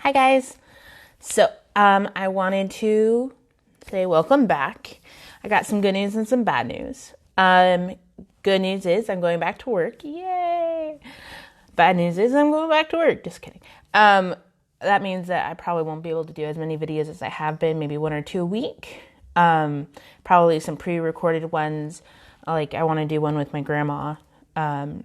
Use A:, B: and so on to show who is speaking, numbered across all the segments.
A: Hi guys. I wanted to say welcome back. I got some good news and some bad news. Good news is I'm going back to work. Yay! Bad news is I'm going back to work. Just kidding. That means that I probably won't be able to do as many videos as I have been, maybe one or two a week. Probably some pre-recorded ones. Like I want to do one with my grandma.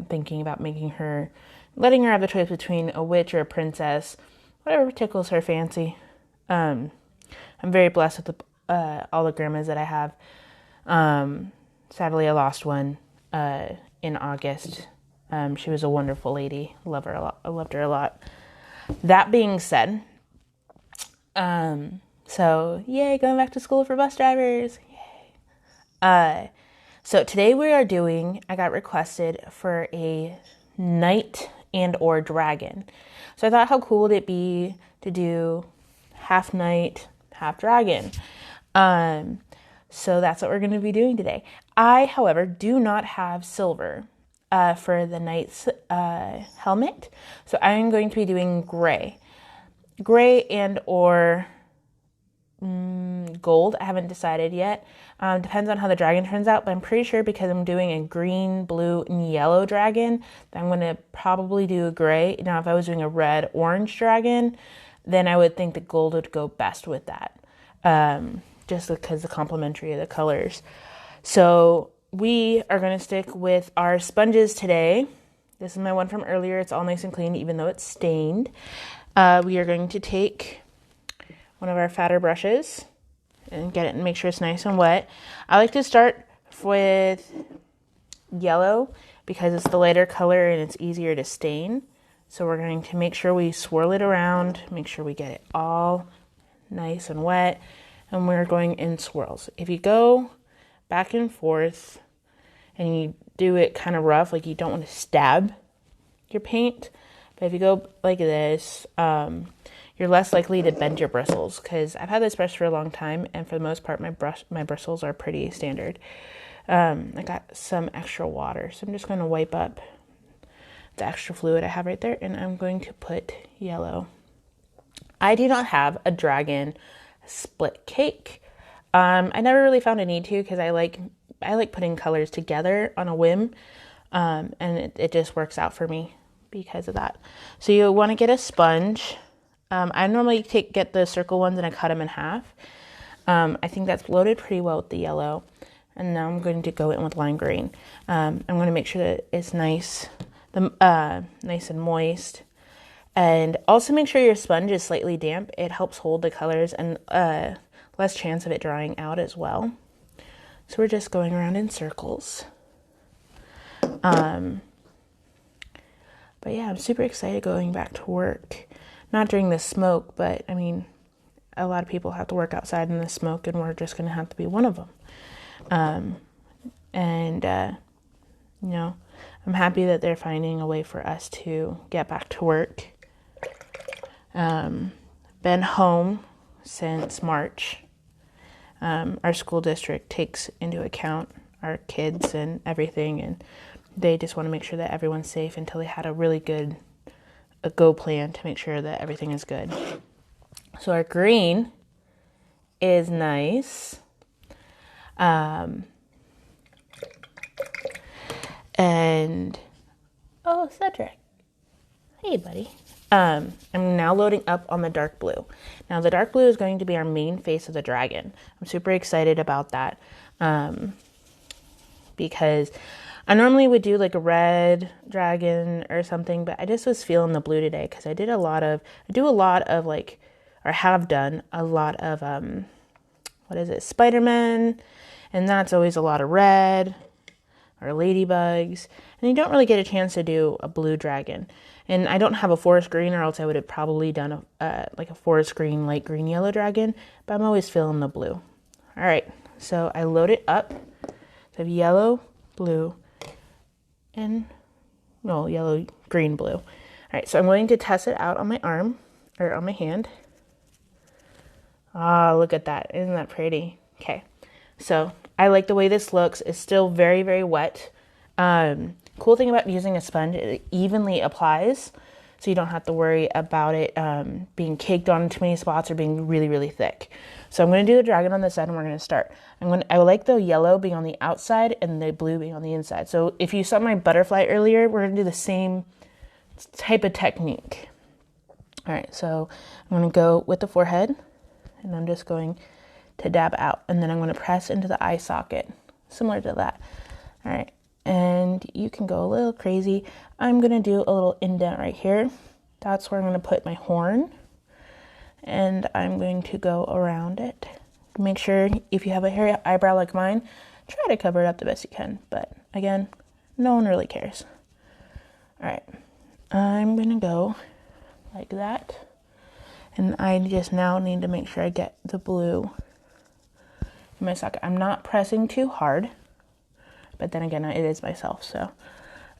A: Thinking about letting her have the choice between a witch or a princess. Whatever tickles her fancy. I'm very blessed with all the grandmas that I have. Sadly, I lost one in August. She was a wonderful lady. Love her a lot. I loved her a lot. That being said, yay, going back to school for bus drivers. Yay. So today I got requested for a knight and or dragon. So I thought, how cool would it be to do half knight, half dragon? So that's what we're going to be doing today. I, however, do not have silver for the knight's helmet. So I'm going to be doing gray and or gold. I haven't decided yet. Depends on how the dragon turns out, but I'm pretty sure because I'm doing a green, blue, and yellow dragon, that I'm going to probably do a gray. Now, if I was doing a red, orange dragon, then I would think the gold would go best with that, just because the complementary of the colors. So we are going to stick with our sponges today. This is my one from earlier. It's all nice and clean, even though it's stained. We are going to take one of our fatter brushes and get it and make sure it's nice and wet. I like to start with yellow because it's the lighter color and it's easier to stain. So we're going to make sure we swirl it around, make sure we get it all nice and wet, and we're going in swirls. If you go back and forth and you do it kind of rough, like you don't want to stab your paint, but if you go like this, you're less likely to bend your bristles, because I've had this brush for a long time, and for the most part, my bristles are pretty standard. I got some extra water, so I'm just going to wipe up the extra fluid I have right there, and I'm going to put yellow. I do not have a dragon split cake. I never really found a need to, because I like putting colors together on a whim, and it just works out for me because of that. So you want to get a sponge. I normally get the circle ones and I cut them in half. I think that's loaded pretty well with the yellow. And now I'm going to go in with lime green. I'm going to make sure that it's nice and moist. And also make sure your sponge is slightly damp. It helps hold the colors and less chance of it drying out as well. So we're just going around in circles. But yeah, I'm super excited going back to work. Not during the smoke, but I mean, a lot of people have to work outside in the smoke, and we're just going to have to be one of them. I'm happy that they're finding a way for us to get back to work. Been home since March. Our school district takes into account our kids and everything, and they just want to make sure that everyone's safe until they had a really good go plan to make sure that everything is good. So our green is nice. Cedric. Hey, buddy. I'm now loading up on the dark blue. Now the dark blue is going to be our main face of the dragon. I'm super excited about that. Because I normally would do like a red dragon or something, but I just was feeling the blue today because I have done a lot of, Spider-Man, and that's always a lot of red or ladybugs, and you don't really get a chance to do a blue dragon. And I don't have a forest green, or else I would have probably done a forest green, light green, yellow dragon, but I'm always feeling the blue. All right, so I load it up. So I have yellow, blue, yellow, green, blue. All right, so I'm going to test it out on my arm, or on my hand. Look at that. Isn't that pretty? Okay, so I like the way this looks. It's still very, very wet. Cool thing about using a sponge, it evenly applies. so you don't have to worry about it being caked on too many spots or being really, really thick. So I'm going to do the dragon on this side, and we're going to start. I like the yellow being on the outside and the blue being on the inside. So if you saw my butterfly earlier, we're going to do the same type of technique. All right, so I'm going to go with the forehead, and I'm just going to dab out, and then I'm going to press into the eye socket, similar to that. All right, and you can go a little crazy. I'm going to do a little indent right here. That's where I'm going to put my horn, and I'm going to go around it. Make sure if you have a hairy eyebrow like mine, try to cover it up the best you can. But again, no one really cares. All right, I'm going to go like that. And I just now need to make sure I get the blue in my socket. I'm not pressing too hard, but then again, it is myself. So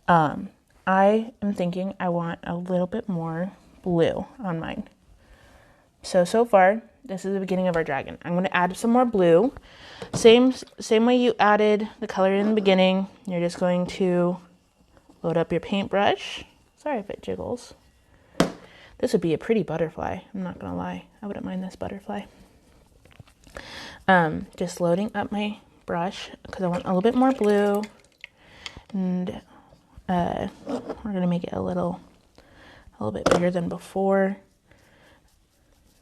A: I am thinking I want a little bit more blue on mine. So far, this is the beginning of our dragon. I'm going to add some more blue. Same way you added the color in the beginning. You're just going to load up your paintbrush. Sorry if it jiggles. This would be a pretty butterfly. I'm not going to lie. I wouldn't mind this butterfly. Just loading up my brush because I want a little bit more blue. And we're going to make it a little bit bigger than before.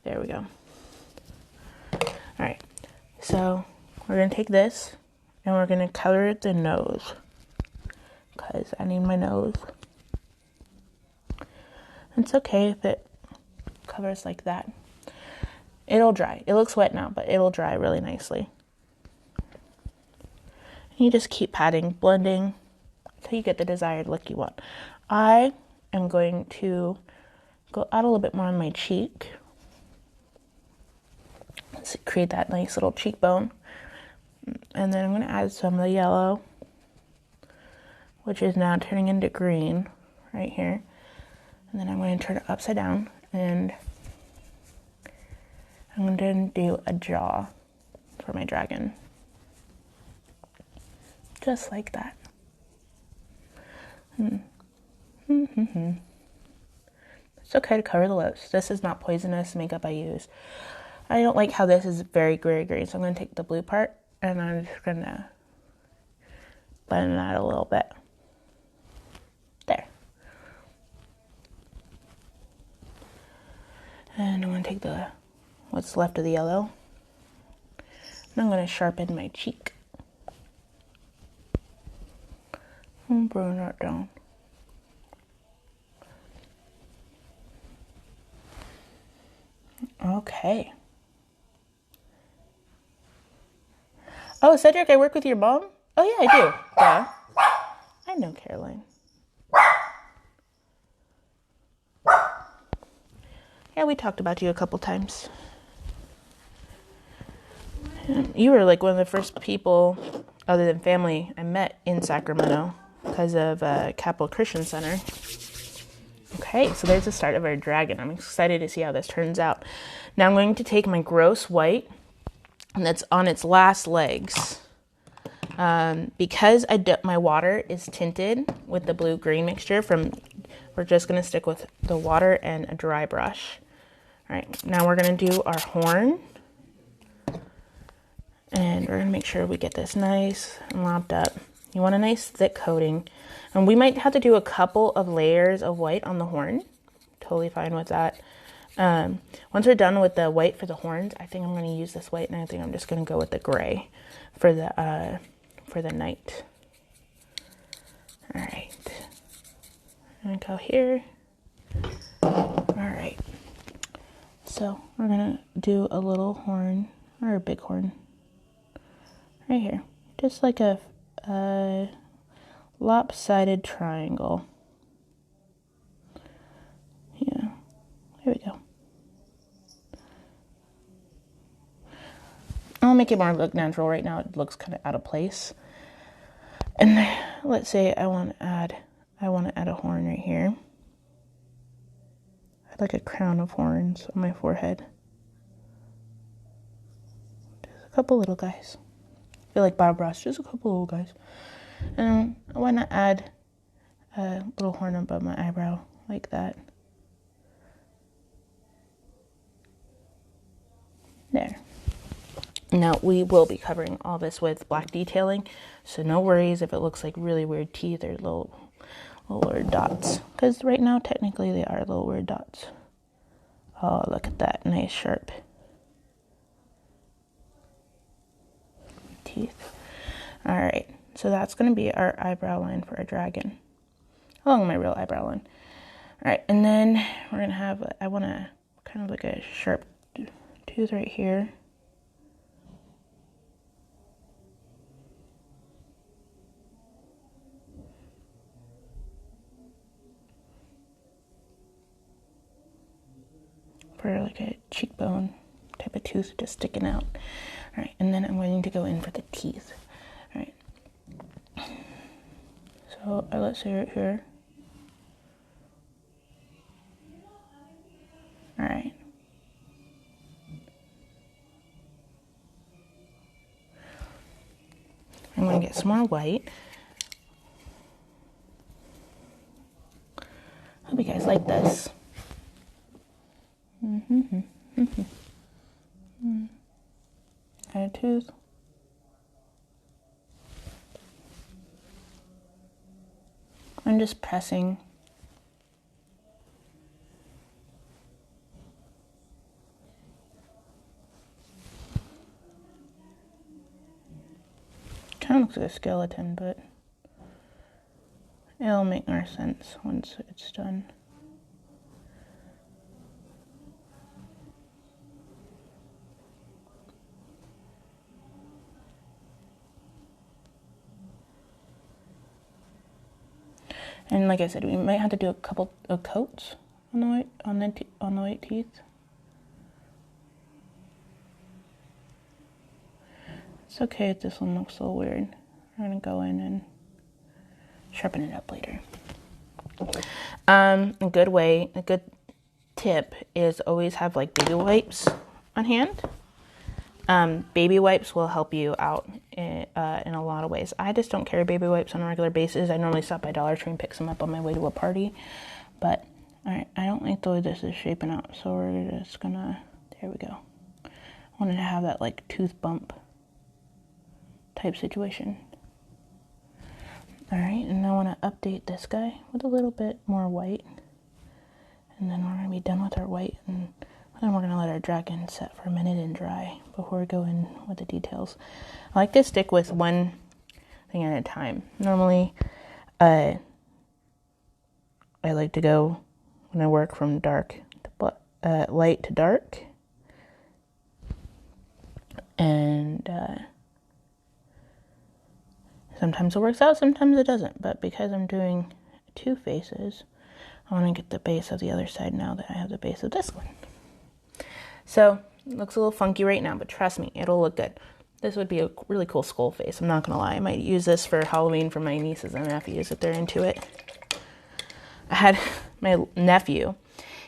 A: There we go. All right, so we're going to take this and we're going to color the nose because I need my nose. It's okay if it covers like that. It'll dry. It looks wet now, but it'll dry really nicely. And you just keep patting, blending until you get the desired look you want. I am going to go out a little bit more on my cheek. Let's create that nice little cheekbone. And then I'm going to add some of the yellow, which is now turning into green right here. And then I'm going to turn it upside down, and I'm going to do a jaw for my dragon. Just like that. It's okay to cover the lips. This is not poisonous makeup I use. I don't like how this is very green, so I'm going to take the blue part, and I'm just going to blend it out a little bit. There. And I'm going to take what's left of the yellow, and I'm going to sharpen my cheek. And bring that down. Okay. Oh, Cedric, I work with your mom? Oh, yeah, I do. Yeah. I know Caroline. Yeah, we talked about you a couple times. You were like one of the first people, other than family, I met in Sacramento because of Capital Christian Center. Okay, so there's the start of our dragon. I'm excited to see how this turns out. Now I'm going to take my gross white, and that's on its last legs. Because my water is tinted with the blue-green mixture, we're just going to stick with the water and a dry brush. All right, now we're going to do our horn. And we're going to make sure we get this nice and lopped up. You want a nice thick coating. And we might have to do a couple of layers of white on the horn. Totally fine with that. Once we're done with the white for the horns, I think I'm going to use this white, and I think I'm just going to go with the gray for the night. All right. I'm going to go here. All right. So we're going to do a little horn, or a big horn, right here. Just like a lopsided triangle. Yeah, here we go. I'll make it more look natural. Right now it looks kind of out of place. And let's say I want to add a horn right here. I'd like a crown of horns on my forehead. Just a couple little guys. I feel like Bob Ross, just a couple little guys. And I want to add a little horn above my eyebrow, like that. There. Now we will be covering all this with black detailing, so no worries if it looks like really weird teeth or little weird dots, because right now technically they are little weird dots. Oh, look at that, nice sharp teeth. All right, so that's going to be our eyebrow line for a dragon, along my real eyebrow line. All right, and then we're going to have, I want to kind of like a sharp tooth right here. For like a cheekbone type of tooth just sticking out. All right, and then I'm going to go in for the teeth. All right. So let's say right here. All right. I'm going to get some more white. Hope you guys like this. Add a tooth. I'm just pressing. Kind of looks like a skeleton, but it'll make more sense once it's done. And like I said, we might have to do a couple of coats on the white teeth. It's okay if this one looks a little weird. We're gonna go in and sharpen it up later. A good tip is always have like baby wipes on hand. Baby wipes will help you out in a lot of ways. I just don't carry baby wipes on a regular basis. I normally stop by Dollar Tree and pick some up on my way to a party. But, alright, I don't like the way this is shaping out, so we're just gonna, there we go. I wanted to have that like tooth bump type situation. Alright, and I want to update this guy with a little bit more white. And then we're going to be done with our white, and then we're going to let our dragon set for a minute and dry before we go in with the details. I like to stick with one thing at a time. Normally, I like to go when I work from dark to light to dark. And sometimes it works out, sometimes it doesn't. But because I'm doing two faces, I want to get the base of the other side now that I have the base of this one. So, it looks a little funky right now, but trust me, it'll look good. This would be a really cool skull face, I'm not going to lie. I might use this for Halloween for my nieces and nephews if they're into it. I had my nephew,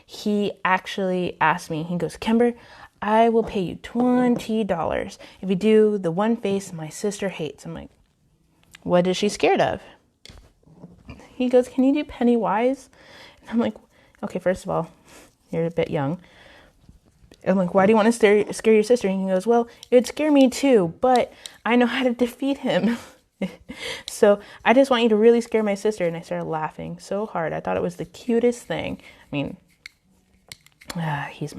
A: he actually asked me, he goes, Kimber, I will pay you $20 if you do the one face my sister hates. I'm like, what is she scared of? He goes, can you do Pennywise? And I'm like, okay, first of all, you're a bit young. I'm like, why do you want to scare your sister? And he goes, well, it'd scare me too, but I know how to defeat him. So I just want you to really scare my sister. And I started laughing so hard. I thought it was the cutest thing. I mean, he's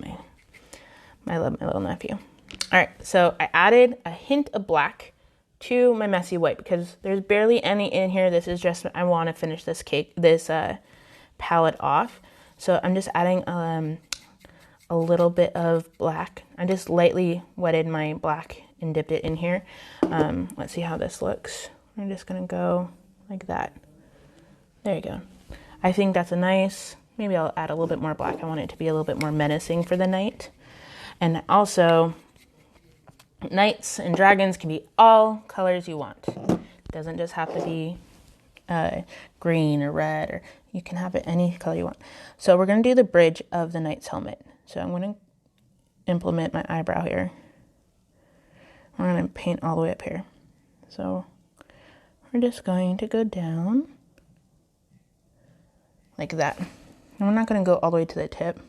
A: I love my little nephew. All right, so I added a hint of black to my messy white because there's barely any in here. This is just, I want to finish this palette off. So I'm just adding a little bit of black. I just lightly wetted my black and dipped it in here. Let's see how this looks. I'm just gonna go like that. There you go. I think that's a nice, maybe I'll add a little bit more black. I want it to be a little bit more menacing for the night. And also, knights and dragons can be all colors you want. It doesn't just have to be green or red, or you can have it any color you want. So we're going to do the bridge of the knight's helmet. So I'm going to implement my eyebrow here. We're going to paint all the way up here. So we're just going to go down like that. And we're not going to go all the way to the tip.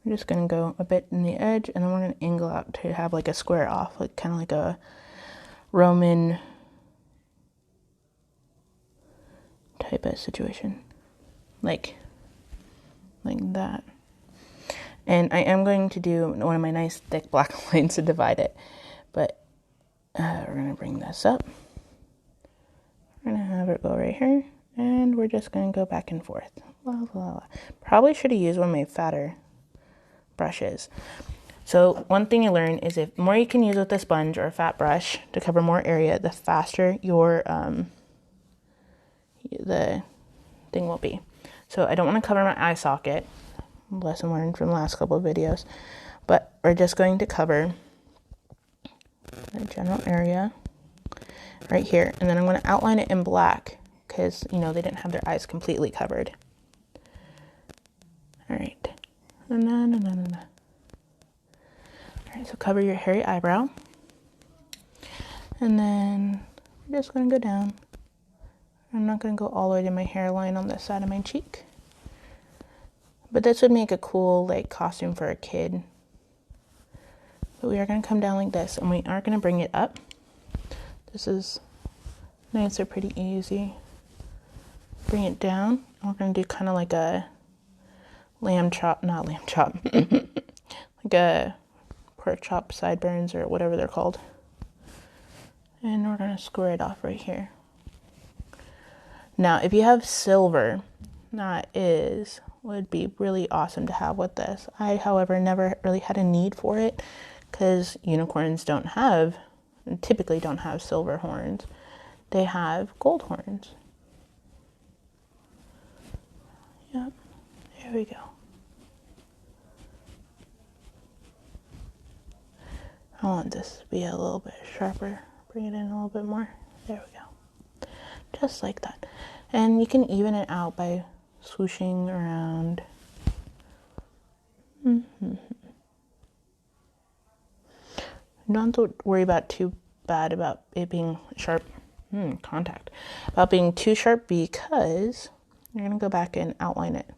A: I'm just gonna go a bit in the edge, and then we're gonna angle out to have like a square off, like kind of like a Roman type of situation, like that. And I am going to do one of my nice thick black lines to divide it, but we're gonna bring this up. We're gonna have it go right here, and we're just gonna go back and forth. La, la, la. Probably should have used one of my fatter brushes. So one thing you learn is if the more you can use with a sponge or a fat brush to cover more area, the faster your the thing will be. So I don't want to cover my eye socket, lesson learned from the last couple of videos, but we're just going to cover the general area right here, and then I'm going to outline it in black because, you know, they didn't have their eyes completely covered. All right. All right, so cover your hairy eyebrow. And then I'm just going to go down. I'm not going to go all the way to my hairline on this side of my cheek. But this would make a cool, like, costume for a kid. But we are going to come down like this, and we are going to bring it up. This is nice or pretty easy. Bring it down. And we're going to do kind of like a not lamb chop, like a pork chop sideburns or whatever they're called. And we're going to square it off right here. Now, if you have silver, would be really awesome to have with this. I, however, never really had a need for it because unicorns typically don't have silver horns. They have gold horns. Yep, there we go. I want this to be a little bit sharper. Bring it in a little bit more. There we go. Just like that. And you can even it out by swooshing around. Don't have to worry about too bad about it being sharp. About being too sharp because you're going to go back and outline it.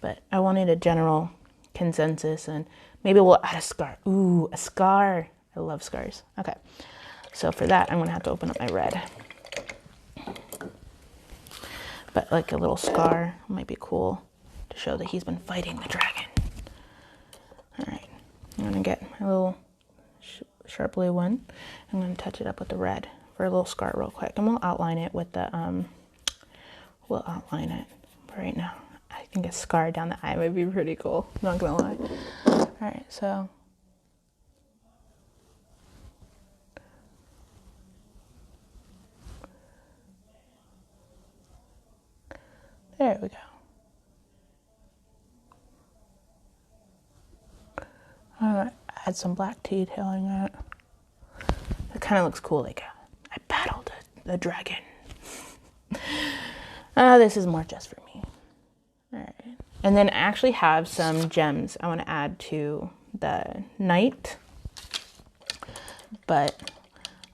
A: But I wanted a general consensus, and maybe we'll add a scar. Ooh, a scar. I love scars. Okay. So for that, I'm going to have to open up my red. But like a little scar might be cool to show that he's been fighting the dragon. All right. I'm going to get my little sharp blue one. I'm going to touch it up with the red for a little scar real quick. And we'll outline it with the, we'll outline it right now. I think a scar down the eye would be pretty cool. Not going to lie. All right. So there we go. I'm going to add some black detailing on it. It kind of looks cool, like I battled the dragon. This is more just for me. All right. And then I actually have some gems I want to add to the knight. But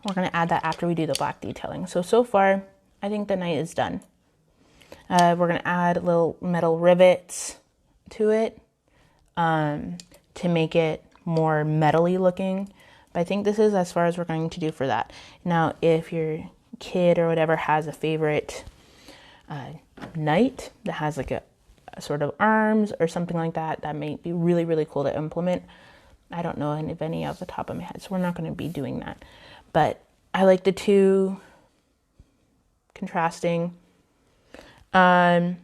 A: we're going to add that after we do the black detailing. So far, I think the knight is done. We're going to add little metal rivets to it to make it more metally looking. But I think this is as far as we're going to do for that. Now, if your kid or whatever has a favorite knight that has like a sort of arms or something like that, that may be really, really cool to implement. I don't know any off the top of my head, so we're not going to be doing that. But I like the two contrasting. I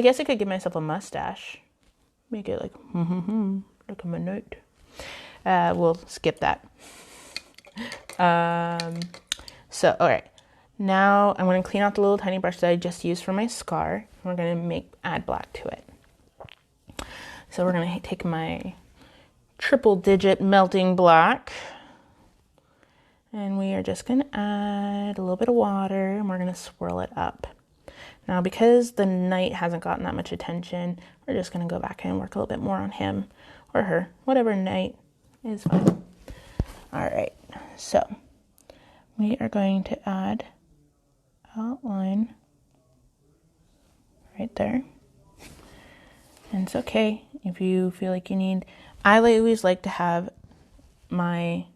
A: guess I could give myself a mustache. Make it like, like a minute. We'll skip that. So, all right. Now I'm going to clean out the little tiny brush that I just used for my scar. We're going to add black to it. So we're going to take my triple digit melting black. And we are just going to add a little bit of water and we're going to swirl it up. Now, because the knight hasn't gotten that much attention, we're just going to go back and work a little bit more on him or her. Whatever knight is fine. All right. So we are going to add outline right there. And it's okay if you feel like you need, I always like to have my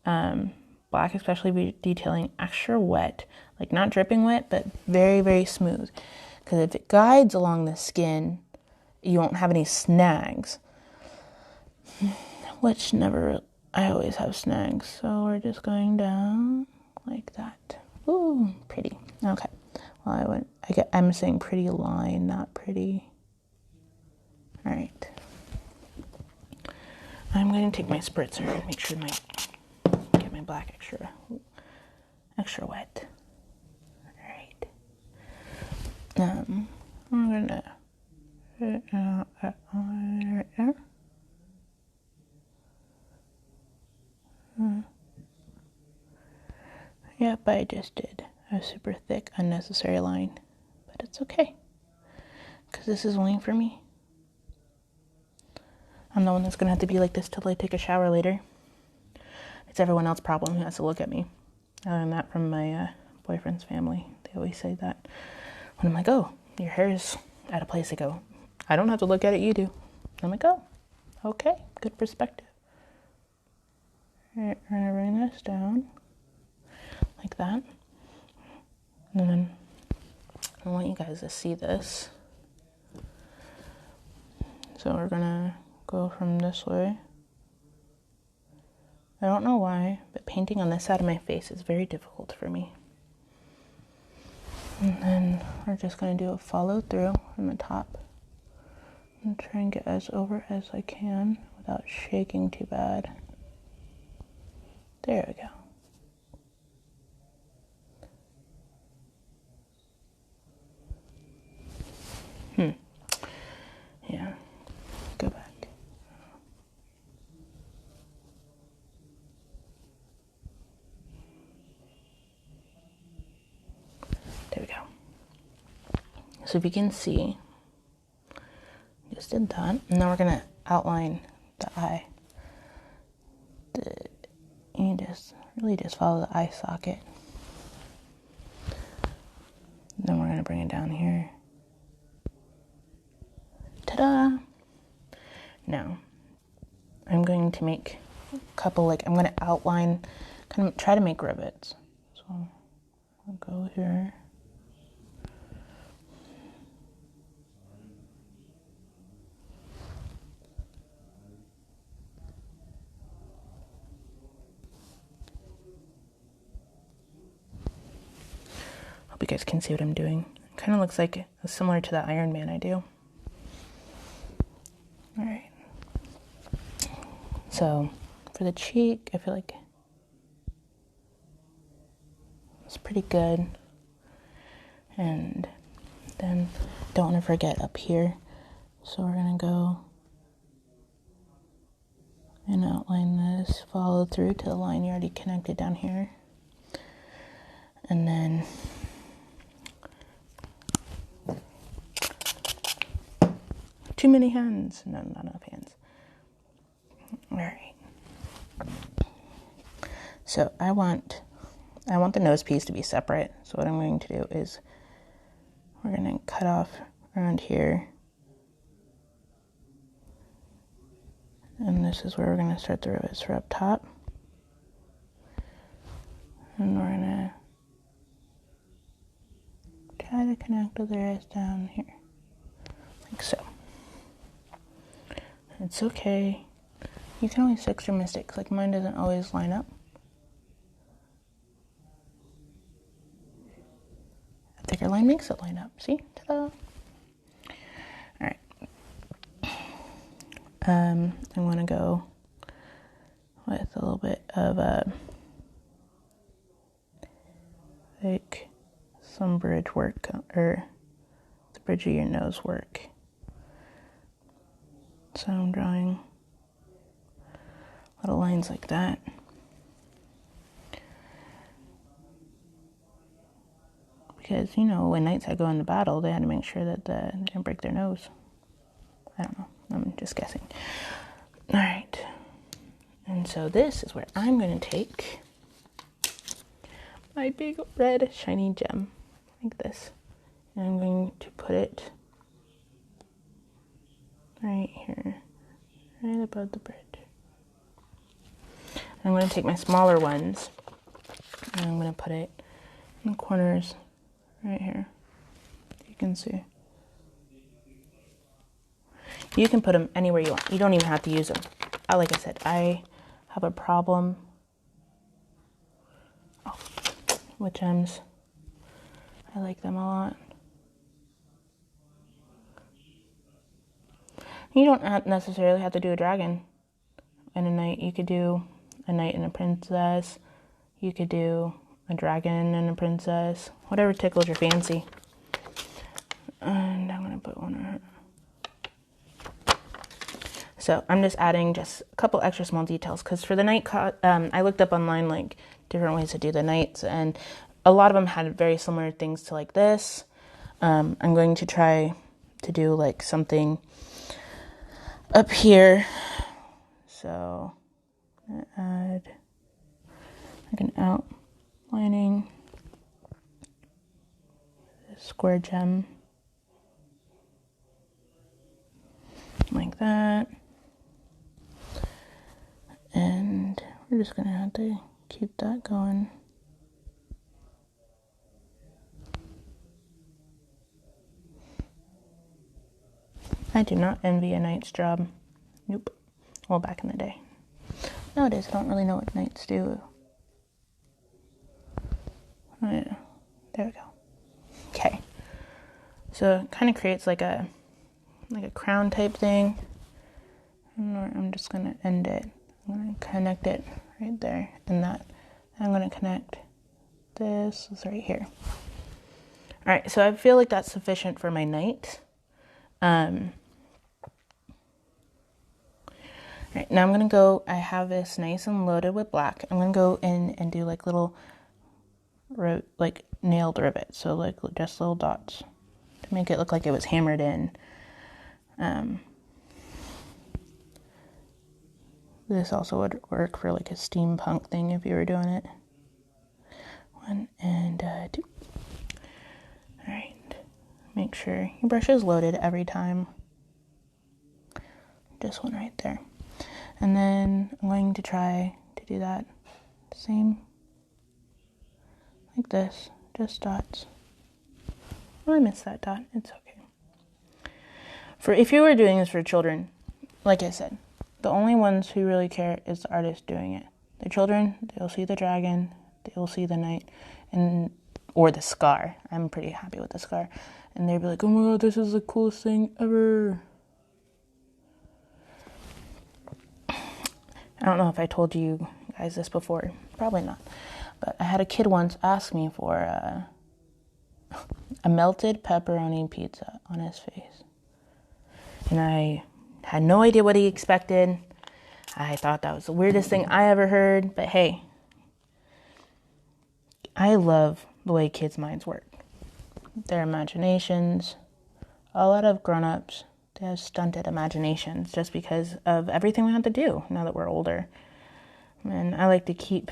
A: black, especially be detailing, extra wet, like not dripping wet, but very, very smooth. Because if it guides along the skin, you won't have any snags. Which never, I always have snags. So we're just going down like that. Ooh, pretty. Okay. Well, I'm saying pretty line, not pretty. All right. I'm going to take my spritzer and make sure get my black extra wet. All right. I'm gonna Yep, I just did a super thick, unnecessary line, but it's okay, because this is only for me. I'm the one that's gonna have to be like this till I take a shower later. It's everyone else's problem who has to look at me. I learned that from my boyfriend's family. They always say that. When I'm like, oh, your hair is at a place, to go, I don't have to look at it, you do. I'm like, oh, okay, good perspective. All right, we're gonna bring this down like that. And then I want you guys to see this. So we're gonna go from this way. I don't know why, but painting on this side of my face is very difficult for me. And then we're just gonna do a follow through from the top and try and get as over as I can without shaking too bad. There we go. Yeah, go back. There we go. So if you can see, just did that. And now we're gonna outline the eye. You just really just follow the eye socket. Then we're gonna bring it down here. Ta-da! Now, I'm going to make a couple, I'm going to outline, kind of try to make rivets. So, I'll go here. Hope you guys can see what I'm doing. It kind of looks like similar to the Iron Man I do. All right. So, for the cheek, I feel like it's pretty good. And then don't want to forget up here. So we're going to go and outline this, follow through to the line you already connected down here. And then too many hands. No, not enough hands. All right. So I want the nose piece to be separate. So what I'm going to do is we're going to cut off around here. And this is where we're going to start the rivets for up top. And we're going to try to connect the rest down here. Like so. It's okay. You can always fix your mistakes. Like mine doesn't always line up. A thicker line makes it line up. See? Ta-da! Alright. I'm going to go with a little bit of like some bridge work, or the bridge of your nose work. So I'm drawing little lines like that. Because, when knights had to go into battle, they had to make sure that they didn't break their nose. I don't know. I'm just guessing. All right. And so this is where I'm going to take my big red shiny gem, like this. And I'm going to put it right here, right above the bridge. I'm going to take my smaller ones and I'm going to put it in the corners right here. You can see. You can put them anywhere you want. You don't even have to use them. Like I said, I have a problem with gems. I like them a lot. You don't necessarily have to do a dragon and a knight. You could do a knight and a princess. You could do a dragon and a princess. Whatever tickles your fancy. And I'm going to put one on her. So I'm just adding just a couple extra small details because for the knight, I looked up online like different ways to do the knights, and a lot of them had very similar things to like this. I'm going to try to do like something up here. So I'm gonna add like an outlining square gem like that. And we're just gonna have to keep that going. I do not envy a knight's job. Nope. Well, back in the day. Nowadays, I don't really know what knights do. Oh, yeah. There we go. Okay. So it kind of creates like a crown type thing. And I'm just gonna end it. I'm going to connect it right there and that. I'm going to connect this right here. All right, so I feel like that's sufficient for my knight. All right, now I'm going to go, I have this nice and loaded with black. I'm going to go in and do like little, like nailed rivets. So like just little dots to make it look like it was hammered in. This also would work for like a steampunk thing if you were doing it. 1 and 2. All right, make sure your brush is loaded every time. Just one right there. And then I'm going to try to do that same like this, just dots. Oh, I missed that dot. It's okay. For if you were doing this for children, like I said, the only ones who really care is the artist doing it. The children, they'll see the dragon, they'll see the knight, or the scar. I'm pretty happy with the scar. And they'll be like, oh my god, this is the coolest thing ever. I don't know if I told you guys this before. Probably not. But I had a kid once ask me for a melted pepperoni pizza on his face. And I had no idea what he expected. I thought that was the weirdest thing I ever heard. But hey, I love the way kids' minds work. Their imaginations. A lot of grown-ups, they have stunted imaginations just because of everything we have to do now that we're older. And I like to keep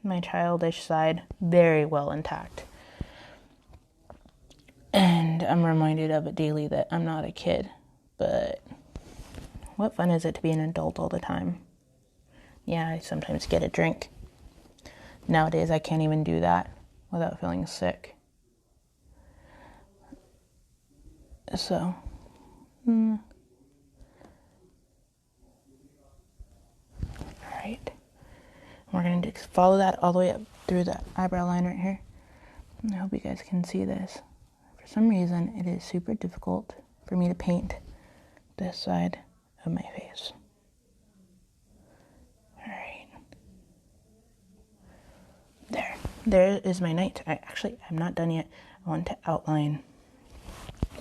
A: my childish side very well intact. And I'm reminded of it daily that I'm not a kid. But what fun is it to be an adult all the time? Yeah, I sometimes get a drink. Nowadays, I can't even do that without feeling sick. So, all right. We're going to follow that all the way up through the eyebrow line right here. I hope you guys can see this. For some reason, it is super difficult for me to paint this side of my face. All right. There is my knight. I'm not done yet. I want to outline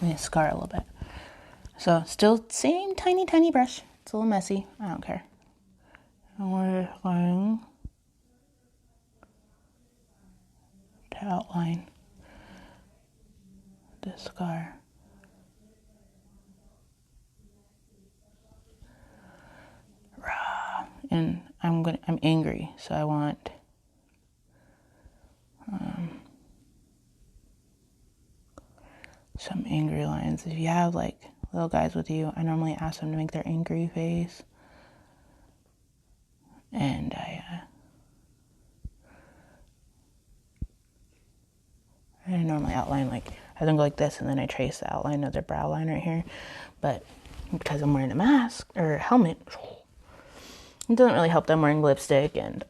A: my scar a little bit. So still same tiny brush. It's a little messy. I don't care. And we're going to outline the scar. And I'm angry, so I want some angry lines. If you have like little guys with you, I normally ask them to make their angry face. And I normally outline, like, I then go like this, and then I trace the outline of their brow line right here. But because I'm wearing a mask or a helmet, it doesn't really help them wearing lipstick and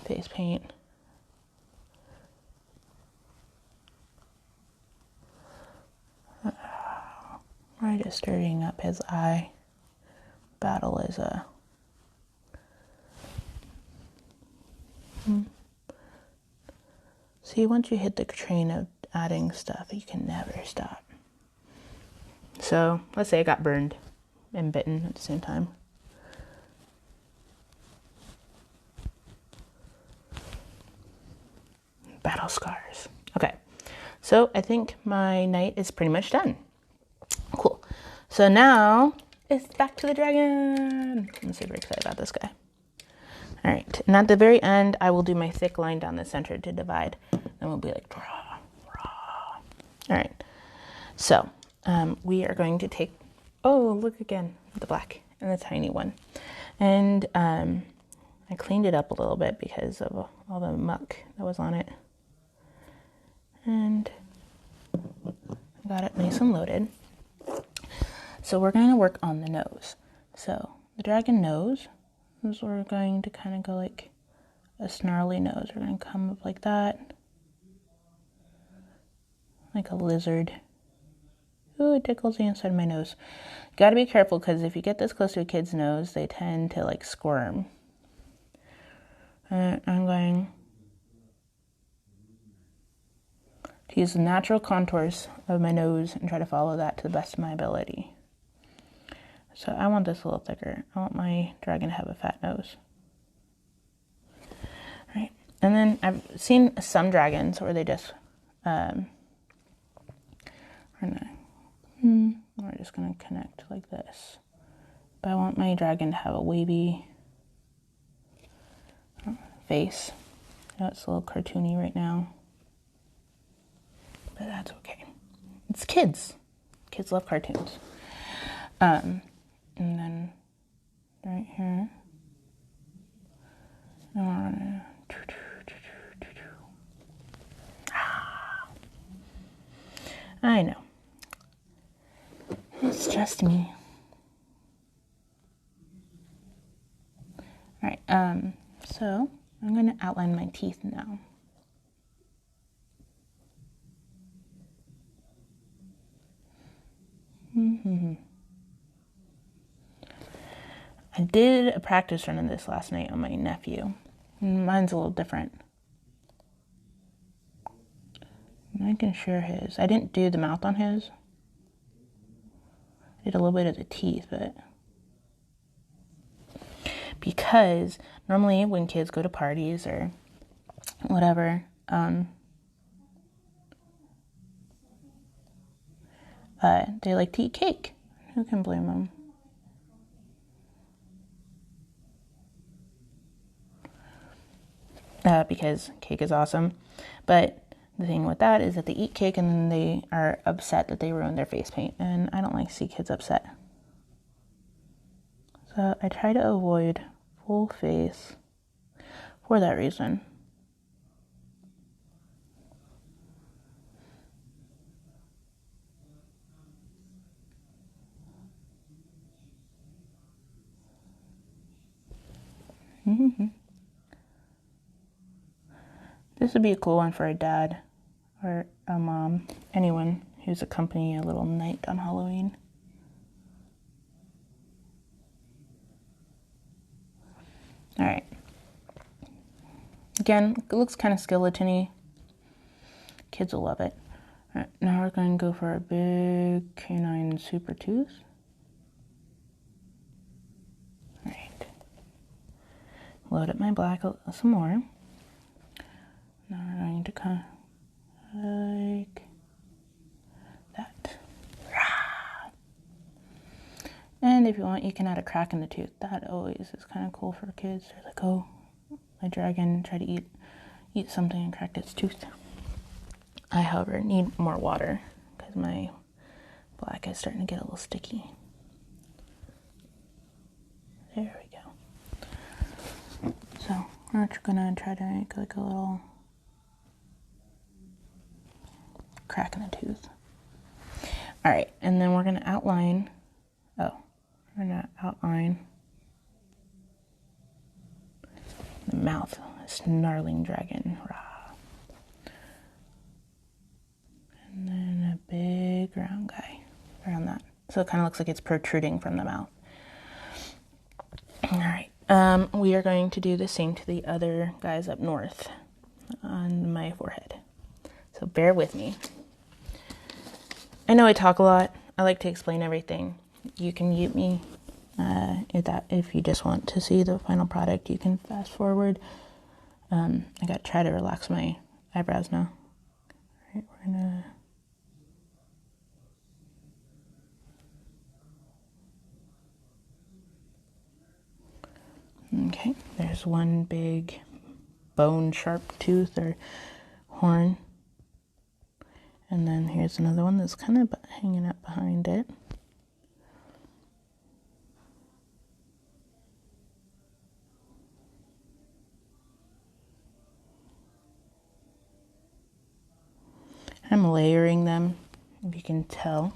A: face paint. I'm just stirring up his eye. Battle is See, once you hit the train of adding stuff, you can never stop. So, let's say I got burned and bitten at the same time. Battle scars. Okay, so I think my night is pretty much done. Cool. So now it's back to the dragon. I'm super excited about this guy. All right, and at the very end, I will do my thick line down the center to divide. And we'll be like, draw, draw. All right, so we are going to take, oh, look again, the black and the tiny one. And I cleaned it up a little bit because of all the muck that was on it. And I got it nice and loaded. So we're going to work on the nose. So the dragon nose is we're going to kind of go like a snarly nose. We're going to come up like that. Like a lizard. Ooh, it tickles the inside of my nose. You gotta be careful because if you get this close to a kid's nose, they tend to like squirm. I'm going to use the natural contours of my nose and try to follow that to the best of my ability. So I want this a little thicker. I want my dragon to have a fat nose. All right. And then I've seen some dragons where they just we're just going to connect like this. But I want my dragon to have a wavy face. I know it's a little cartoony right now, but that's okay. It's kids. Kids love cartoons. And then right here, I know. It's just me. All right, so I'm going to outline my teeth now. I did a practice run of this last night on my nephew. Mine's a little different. I can share his. I didn't do the mouth on his. I did a little bit of the teeth, but because normally when kids go to parties or whatever, they like to eat cake. Who can blame them? Because cake is awesome. But the thing with that is that they eat cake and then they are upset that they ruined their face paint. And I don't like to see kids upset. So I try to avoid full face for that reason. This would be a cool one for a dad or a mom, anyone who's accompanying a little night on Halloween. All right. Again, it looks kind of skeleton-y. Kids will love it. All right, now we're going to go for a big canine super tooth. All right. Load up my black some more. Now we're going to kind of like that. And if you want, you can add a crack in the tooth. That always is kind of cool for kids. They're like, oh, my dragon tried to eat something and cracked its tooth. I, however, need more water because my black is starting to get a little sticky. There we go. So we're gonna try to make like a little crack in the tooth. All right, and then we're gonna outline, the mouth, a snarling dragon. Rah. And then a big round guy around that. So it kind of looks like it's protruding from the mouth. All right, we are going to do the same to the other guys up north on my forehead. So bear with me. I know I talk a lot. I like to explain everything. You can mute me if you just want to see the final product. You can fast forward. I got to try to relax my eyebrows now. All right, we're gonna. Okay, there's one big bone sharp tooth or horn. And then here's another one that's kind of hanging up behind it. I'm layering them, if you can tell.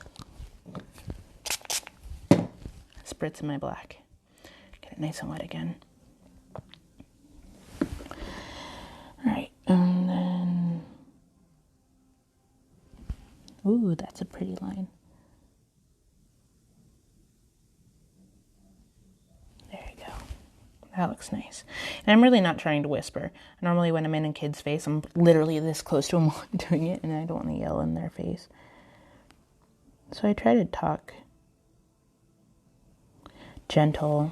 A: Spritz in my black. Get it nice and wet again. All right, and then, ooh, that's a pretty line. There you go. That looks nice. And I'm really not trying to whisper. Normally when I'm in a kid's face, I'm literally this close to them while I'm doing it, and I don't want to yell in their face. So I try to talk gentle.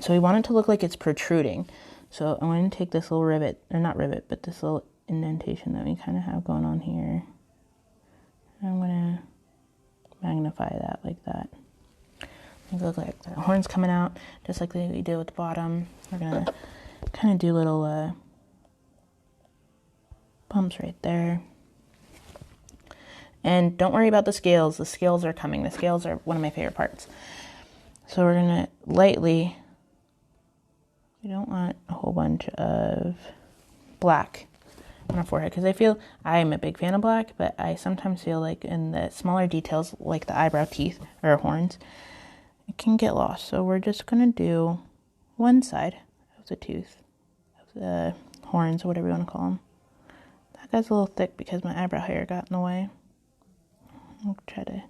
A: So we want it to look like it's protruding. So I'm going to take this little rivet, or not rivet, but this little indentation that we kind of have going on here. And I'm going to magnify that like that. It looks like the horn's coming out, just like we did with the bottom. We're going to kind of do little bumps right there. And don't worry about the scales. The scales are coming. The scales are one of my favorite parts. So we're going to lightly, we don't want a whole bunch of black on our forehead, because I am a big fan of black, but I sometimes feel like in the smaller details, like the eyebrow teeth or horns, it can get lost. So we're just going to do one side of the tooth, of the horns, or whatever you want to call them. That guy's a little thick because my eyebrow hair got in the way. I'll try to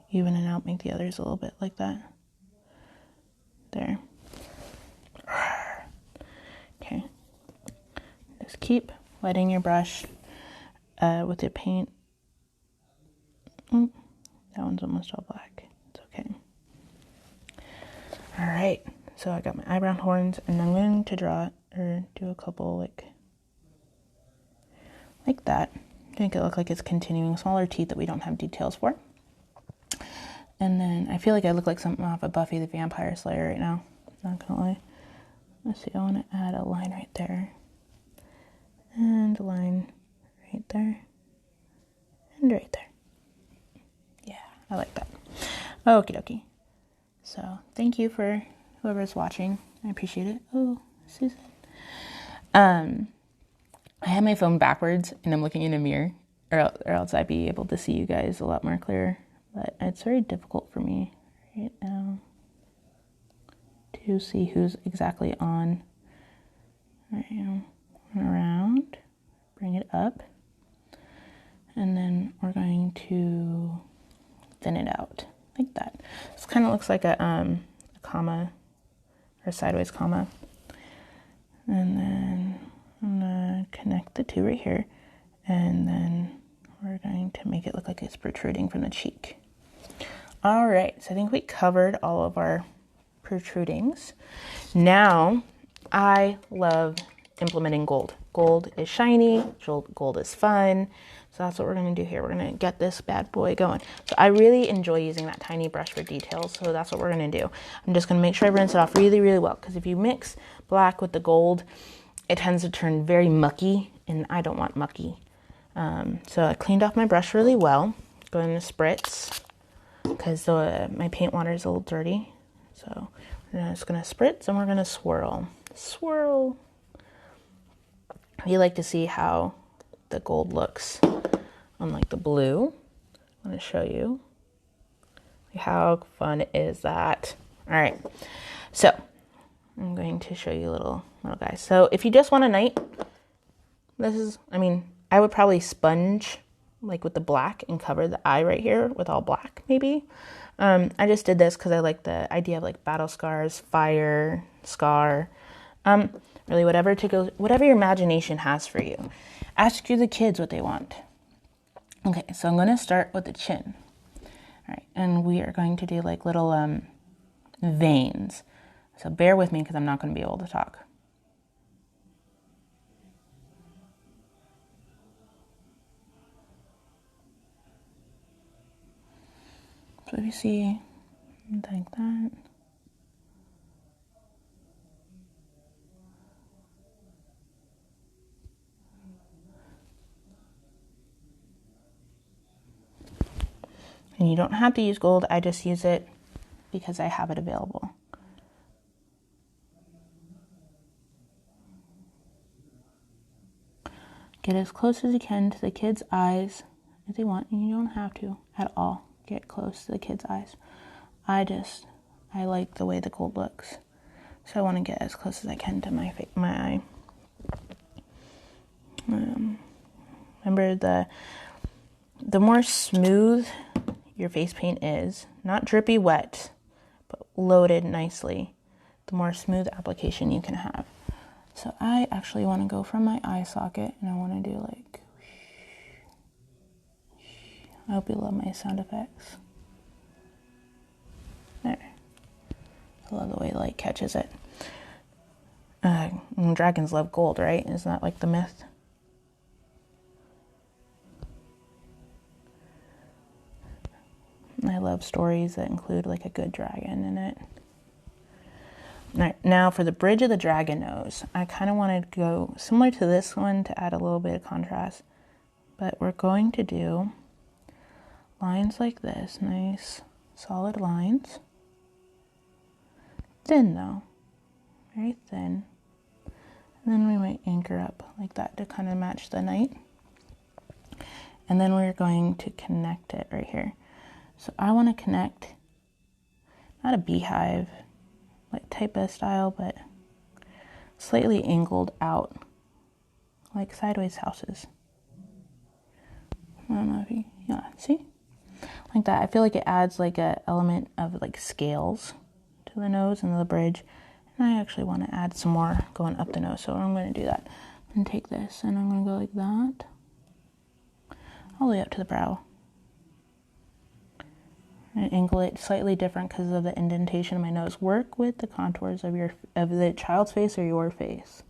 A: even it out, make the others a little bit like that. There. Okay. Just keep wetting your brush with your paint. That one's almost all black. It's okay. All right. So I got my eyebrow horns, and I'm going to draw or do a couple like that. Make it look like it's continuing. Smaller teeth that we don't have details for. And then I feel like I look like something off of Buffy the Vampire Slayer right now. Not gonna lie. Let's see, I want to add a line right there. And a line right there. And right there. Yeah, I like that. Okie dokie. So, thank you for whoever's watching. I appreciate it. Oh, Susan. I have my phone backwards and I'm looking in a mirror, or else I'd be able to see you guys a lot more clear. But it's very difficult for me right now to see who's exactly on. All right, around, bring it up, and then we're going to thin it out like that. This kind of looks like a comma or a sideways comma. And then I'm gonna connect the two right here, and then we're going to make it look like it's protruding from the cheek. All right, so I think we covered all of our protrudings. Now, I love implementing gold. Gold is shiny, gold is fun, so that's what we're gonna do here. We're gonna get this bad boy going. So I really enjoy using that tiny brush for details, so that's what we're gonna do. I'm just gonna make sure I rinse it off really, really well, because if you mix black with the gold, it tends to turn very mucky, and I don't want mucky. So I cleaned off my brush really well. Going to spritz because my paint water is a little dirty. So we're just going to spritz and we're going to swirl. Swirl. You like to see how the gold looks on like the blue. I'm going to show you. How fun is that? All right. So I'm going to show you a little guy. So if you just want a night, I would probably sponge like with the black and cover the eye right here with all black maybe. I just did this because I like the idea of like battle scars, fire, scar, really whatever your imagination has for you. Ask the kids what they want. Okay, so I'm going to start with the chin. All right, and we are going to do like little veins. So bear with me because I'm not going to be able to talk. So if you see like that. And you don't have to use gold, I just use it because I have it available. Get as close as you can to the kids' eyes if they want, and you don't have to at all get close to the kids' eyes. I like the way the gold looks, so I want to get as close as I can to my eye. Remember, the more smooth your face paint is, not drippy wet, but loaded nicely, the more smooth application you can have. So I actually want to go from my eye socket and I want to do like, I hope you love my sound effects. There. I love the way the light catches it. Dragons love gold, right? Isn't that like the myth? I love stories that include like a good dragon in it. All right, now for the bridge of the dragon nose, I kind of wanted to go similar to this one to add a little bit of contrast, but we're going to do lines like this, nice solid lines. Thin though, very thin. And then we might anchor up like that to kind of match the night. And then we're going to connect it right here. So I want to connect, not a beehive like type of style, but slightly angled out, like sideways houses. I don't know if see? Like that. I feel like it adds like a element of like scales to the nose and the bridge. And I actually want to add some more going up the nose, so I'm going to do that. I'm going to take this and I'm going to go like that, all the way up to the brow. And angle it slightly different because of the indentation of my nose. Work with the contours of the child's face or your face,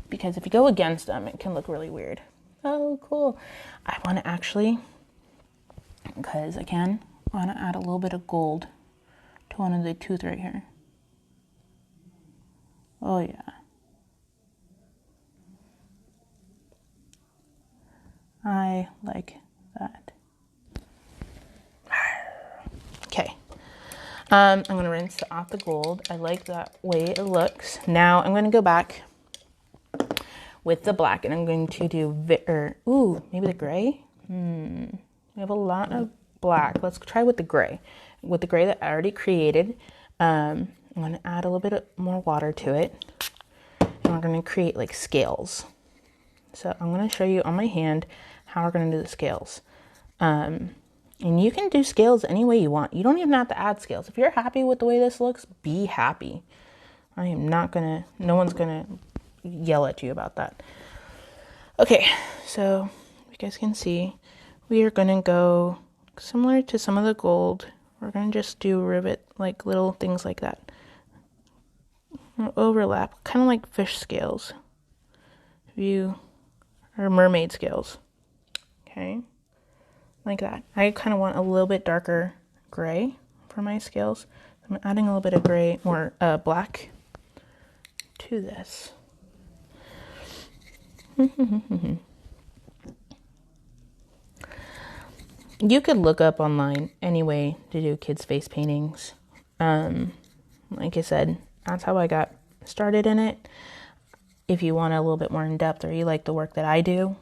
A: because if you go against them, it can look really weird. Oh, cool. I want to actually, because I want to add a little bit of gold to one of the tooth right here. Oh yeah. I like that. Okay. I'm going to rinse off the gold. I like that way it looks. Now I'm going to go back with the black and I'm going to do, maybe the gray. We have a lot of black. Let's try with the gray. With the gray that I already created, I'm going to add a little bit more water to it. And we're going to create like scales. So I'm going to show you on my hand how we're going to do the scales. And you can do scales any way you want. You don't even have to add scales. If you're happy with the way this looks, be happy. I am not gonna, no one's gonna yell at you about that. Okay, so you guys can see, we are gonna go similar to some of the gold. We're gonna just do rivet, like little things like that. Overlap, kind of like fish scales. Or mermaid scales. Okay. Like that. I kind of want a little bit darker gray for my scales. I'm adding a little bit of gray, more black to this. You could look up online any way to do kids' face paintings. Like I said, that's how I got started in it. If you want a little bit more in depth or you like the work that I do,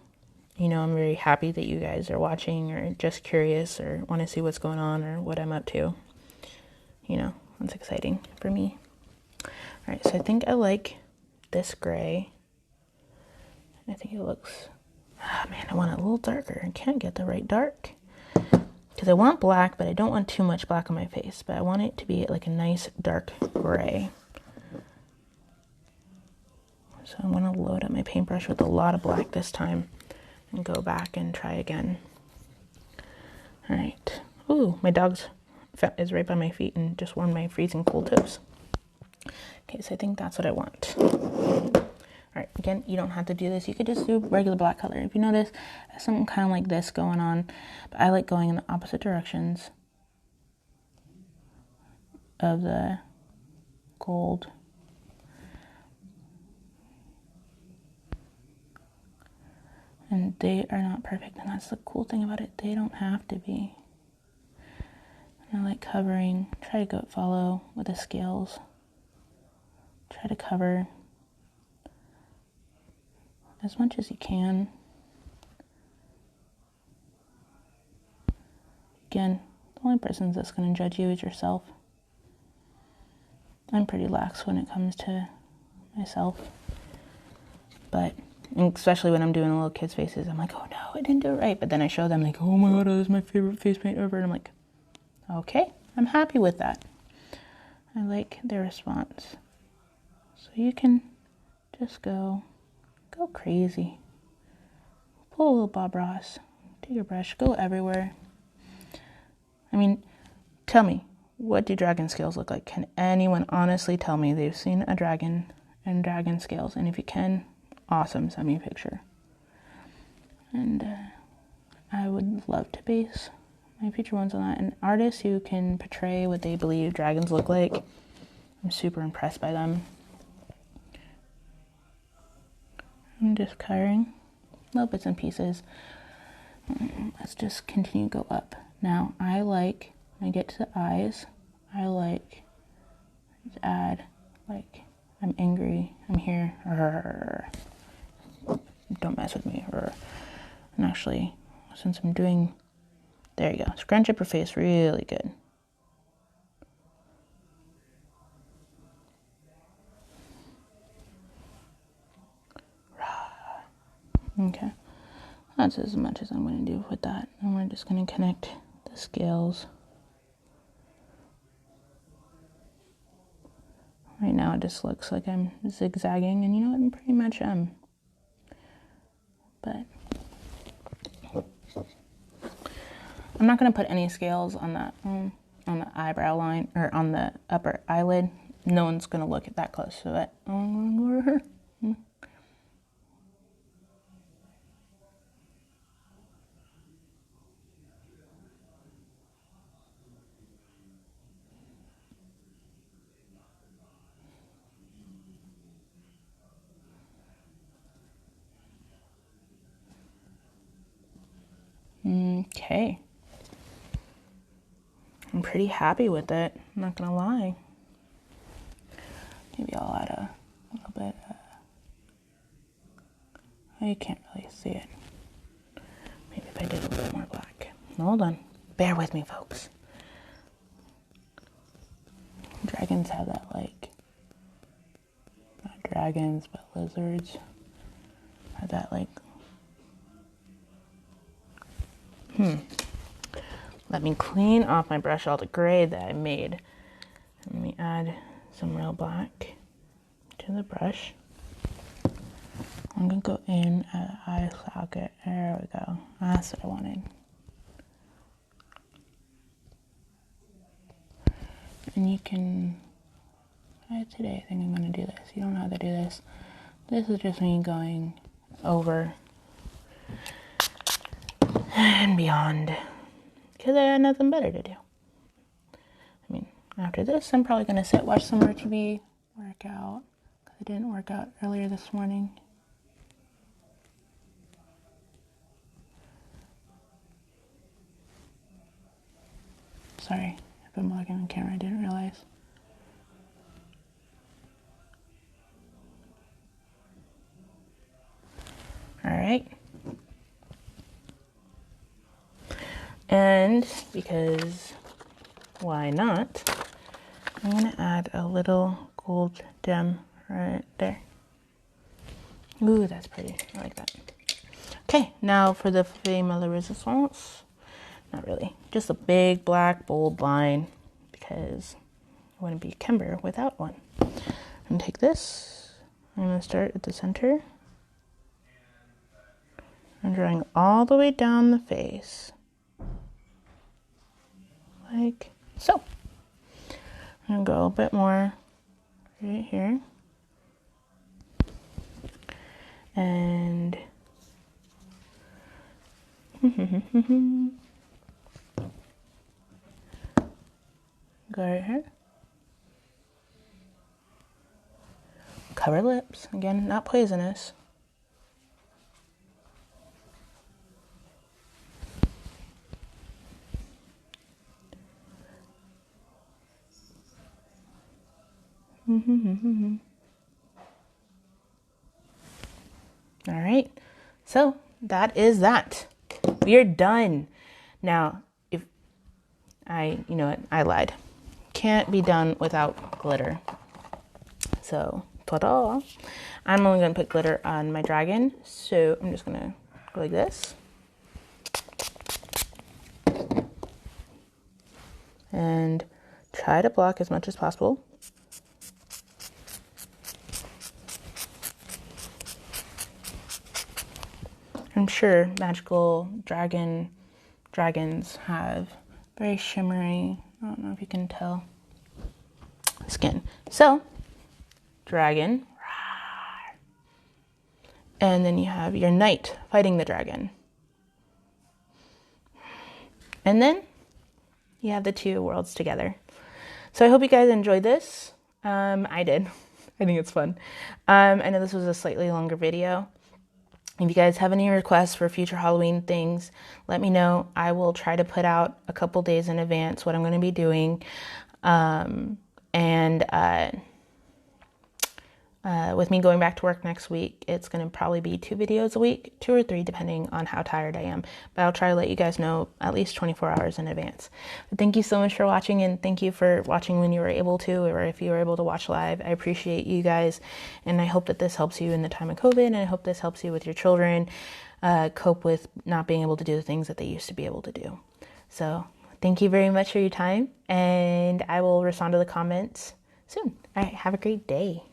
A: I'm very happy that you guys are watching or just curious or want to see what's going on or what I'm up to. That's exciting for me. All right, so I think I like this gray. I think it looks, man, I want it a little darker. I can't get the right dark because I want black, but I don't want too much black on my face, but I want it to be like a nice dark gray. So I'm going to load up my paintbrush with a lot of black this time and go back and try again. All right. Ooh, my dog's is right by my feet and just warmed my freezing cold toes. Okay, so I think that's what I want. All right, again, you don't have to do this. You could just do regular black color. If you notice, something kind of like this going on, but I like going in the opposite directions of the gold. And they are not perfect, and that's the cool thing about it. They don't have to be. I like covering, try to follow with the scales. Try to cover as much as you can. Again, the only person that's going to judge you is yourself. I'm pretty lax when it comes to myself. But especially when I'm doing little kids' faces, I'm like, oh no, I didn't do it right. But then I show them like, oh my god, this is my favorite face paint ever. And I'm like, okay, I'm happy with that. I like their response. So you can just go crazy. Pull a little Bob Ross. Take your brush, go everywhere. I mean, tell me, what do dragon scales look like? Can anyone honestly tell me they've seen a dragon and dragon scales? And if you can, awesome, send me a picture. And I would love to base my future ones on that. And artists who can portray what they believe dragons look like, I'm super impressed by them. I'm just coloring little bits and pieces. Let's just continue to go up. Now, I like, when I get to the eyes, I like to add, like, I'm angry, I'm here, don't mess with me, and actually, since I'm doing, there you go, scrunch up your face really good. Okay, that's as much as I'm going to do with that, and we're just going to connect the scales. Right now it just looks like I'm zigzagging, and you know what, I'm pretty much am. But I'm not going to put any scales on the eyebrow line, or on the upper eyelid. No one's going to look at that close, so that I'm going to go to her. Okay. I'm pretty happy with it, I'm not gonna lie. Maybe I'll add a little bit, oh, you can't really see it. Maybe if I did a little bit more black. Hold on, bear with me, folks. Dragons have that, like, not dragons, but lizards have that, like, Let me clean off my brush, all the gray that I made. Let me add some real black to the brush. I'm gonna go in at the eye socket. There we go. That's what I wanted. And you can, today I think I'm gonna do this. You don't have to do this. This is just me going over and beyond, because I had nothing better to do. I mean, after this, I'm probably gonna sit, watch some more TV, work out, because I didn't work out earlier this morning. sorry. I've been vlogging on camera, I didn't realize. All right. And because why not, I'm gonna add a little gold gem right there. Ooh, that's pretty. I like that. Okay, now for the Femme de la Resistance. Not really. Just a big, black, bold line because I wouldn't be Kimber without one. I'm gonna take this. I'm gonna start at the center. I'm drawing all the way down the face. Like so. I'm gonna go a bit more right here. And go right here. Cover lips. Again, not poisonous. All right, so that is that. We are done. Now, if you know what, I lied. Can't be done without glitter. So, ta-da. I'm only gonna put glitter on my dragon. So I'm just gonna go like this. And try to block as much as possible. I'm sure magical dragons have very shimmery, I don't know if you can tell, skin. So, dragon. And then you have your knight fighting the dragon. And then you have the two worlds together. So I hope you guys enjoyed this. I did. I think it's fun. I know this was a slightly longer video. If you guys have any requests for future Halloween things, let me know. I will try to put out a couple days in advance what I'm going to be doing. With me going back to work next week, it's going to probably be 2 videos a week, 2 or 3, depending on how tired I am. But I'll try to let you guys know at least 24 hours in advance. But thank you so much for watching, and thank you for watching when you were able to, or if you were able to watch live. I appreciate you guys, and I hope that this helps you in the time of COVID, and I hope this helps you with your children cope with not being able to do the things that they used to be able to do. So thank you very much for your time, and I will respond to the comments soon. All right, have a great day.